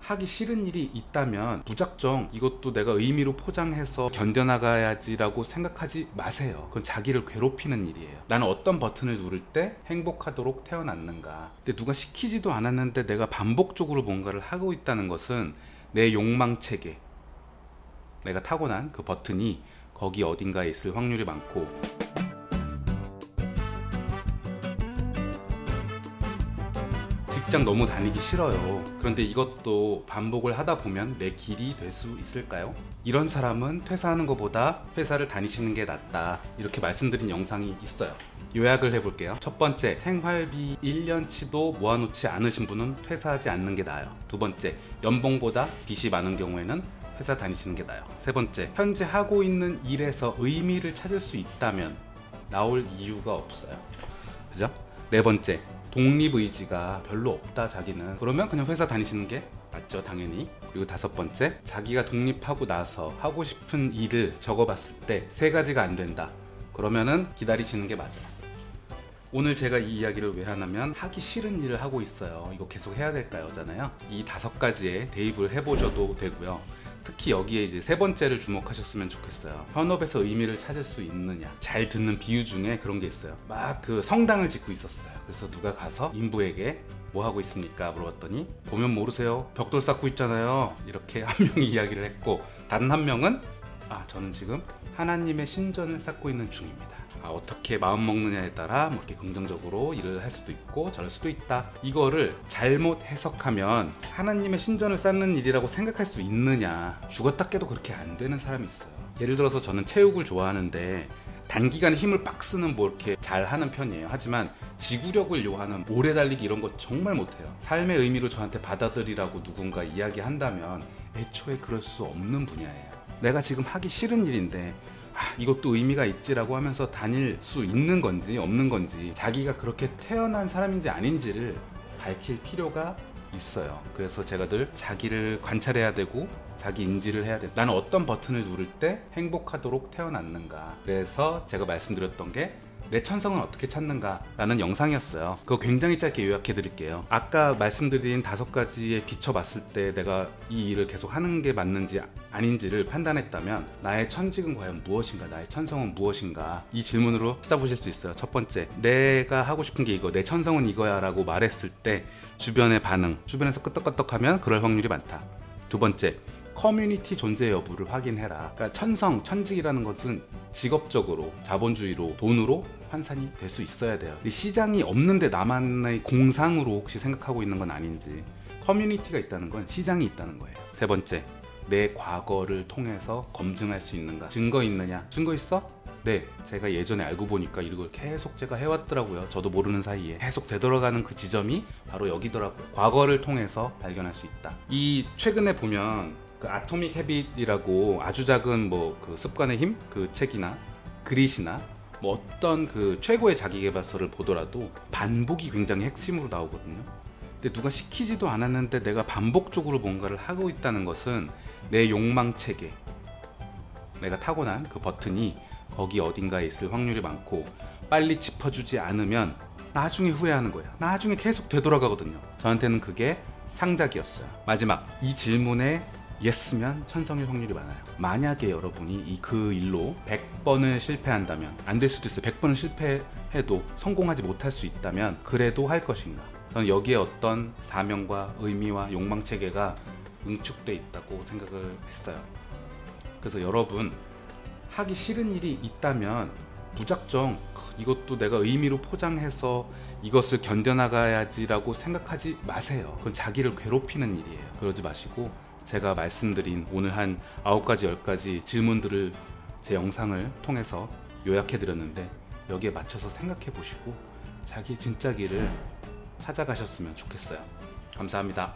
하기 싫은 일이 있다면 무작정 이것도 내가 의미로 포장해서 견뎌나가야지라고 생각하지 마세요. 그건 자기를 괴롭히는 일이에요. 나는 어떤 버튼을 누를 때 행복하도록 태어났는가. 근데 누가 시키지도 않았는데 내가 반복적으로 뭔가를 하고 있다는 것은 내 욕망 체계, 내가 타고난 그 버튼이 거기 어딘가에 있을 확률이 많고, 직장 너무 다니기 싫어요. 그런데 이것도 반복을 하다 보면 내 길이 될 수 있을까요? 이런 사람은 퇴사하는 것보다 회사를 다니시는 게 낫다, 이렇게 말씀드린 영상이 있어요. 요약을 해볼게요. 첫 번째, 생활비 1년치도 모아놓지 않으신 분은 퇴사하지 않는 게 나아요. 두 번째, 연봉보다 빚이 많은 경우에는 회사 다니시는 게 나아요. 세 번째, 현재 하고 있는 일에서 의미를 찾을 수 있다면 나올 이유가 없어요. 그죠? 네 번째, 독립의지가 별로 없다 자기는, 그러면 그냥 회사 다니시는 게 맞죠, 당연히. 그리고 다섯 번째, 자기가 독립하고 나서 하고 싶은 일을 적어봤을 때 세 가지가 안 된다, 그러면은 기다리시는 게 맞아요. 오늘 제가 이 이야기를 왜 하냐면, 하기 싫은 일을 하고 있어요, 이거 계속 해야 될까요? 잖아요. 이 다섯 가지에 대입을 해보셔도 되고요. 특히 여기에 이제 세 번째를 주목하셨으면 좋겠어요. 현업에서 의미를 찾을 수 있느냐. 잘 듣는 비유 중에 그런 게 있어요. 막 그 성당을 짓고 있었어요. 그래서 누가 가서 인부에게 뭐 하고 있습니까? 물어봤더니, 보면 모르세요, 벽돌 쌓고 있잖아요, 이렇게 한 명이 이야기를 했고, 다른 한 명은 저는 지금 하나님의 신전을 쌓고 있는 중입니다. 어떻게 마음 먹느냐에 따라 뭐 이렇게 긍정적으로 일을 할 수도 있고 저럴 수도 있다. 이거를 잘못 해석하면 하나님의 신전을 쌓는 일이라고 생각할 수 있느냐. 죽었다 깨도 그렇게 안 되는 사람이 있어요. 예를 들어서 저는 체육을 좋아하는데 단기간에 힘을 빡 쓰는 뭐 이렇게 잘 하는 편이에요. 하지만 지구력을 요하는 오래 달리기 이런 거 정말 못해요. 삶의 의미로 저한테 받아들이라고 누군가 이야기한다면 애초에 그럴 수 없는 분야예요. 내가 지금 하기 싫은 일인데 이것도 의미가 있지라고 하면서 다닐 수 있는 건지 없는 건지, 자기가 그렇게 태어난 사람인지 아닌지를 밝힐 필요가 있어요. 그래서 제가 늘 자기를 관찰해야 되고 자기 인지를 해야 돼. 나는 어떤 버튼을 누를 때 행복하도록 태어났는가. 그래서 제가 말씀드렸던 게 내 천성은 어떻게 찾는가 라는 영상이었어요. 그거 굉장히 짧게 요약해 드릴게요. 아까 말씀드린 다섯 가지에 비춰봤을 때 내가 이 일을 계속 하는 게 맞는지 아닌지를 판단했다면, 나의 천직은 과연 무엇인가, 나의 천성은 무엇인가, 이 질문으로 찾아보실 수 있어요. 첫 번째, 내가 하고 싶은 게 이거, 내 천성은 이거야 라고 말했을 때 주변의 반응, 주변에서 끄떡끄떡하면 그럴 확률이 많다. 두 번째, 커뮤니티 존재 여부를 확인해라. 그러니까 천성, 천직이라는 것은 직업적으로, 자본주의로, 돈으로 환산이 될 수 있어야 돼요. 시장이 없는데 나만의 공상으로 혹시 생각하고 있는 건 아닌지. 커뮤니티가 있다는 건 시장이 있다는 거예요. 세 번째, 내 과거를 통해서 검증할 수 있는가. 증거 있느냐? 증거 있어? 네, 제가 예전에 알고 보니까 이걸 계속 제가 해왔더라고요. 저도 모르는 사이에 계속 되돌아가는 그 지점이 바로 여기더라고요. 과거를 통해서 발견할 수 있다. 이 최근에 보면 그 아토믹 헤빗이라고 아주 작은 뭐 그 습관의 힘, 그 책이나 그릿이나 뭐 어떤 그 최고의 자기계발서를 보더라도 반복이 굉장히 핵심으로 나오거든요. 근데 누가 시키지도 않았는데 내가 반복적으로 뭔가를 하고 있다는 것은 내 욕망 체계, 내가 타고난 그 버튼이 거기 어딘가에 있을 확률이 많고, 빨리 짚어주지 않으면 나중에 후회하는 거예요. 나중에 계속 되돌아가거든요. 저한테는 그게 창작이었어요. 마지막, 이 질문에 예스면 천성일 확률이 많아요. 만약에 여러분이 그 일로 100번을 실패한다면, 안 될 수도 있어요. 100번을 실패해도 성공하지 못할 수 있다면 그래도 할 것인가. 저는 여기에 어떤 사명과 의미와 욕망 체계가 응축돼 있다고 생각을 했어요. 그래서 여러분, 하기 싫은 일이 있다면 무작정 이것도 내가 의미로 포장해서 이것을 견뎌나가야지라고 생각하지 마세요. 그건 자기를 괴롭히는 일이에요. 그러지 마시고, 제가 말씀드린 오늘 한 9가지 10가지 질문들을 제 영상을 통해서 요약해 드렸는데, 여기에 맞춰서 생각해 보시고 자기의 진짜 길을 찾아가셨으면 좋겠어요. 감사합니다.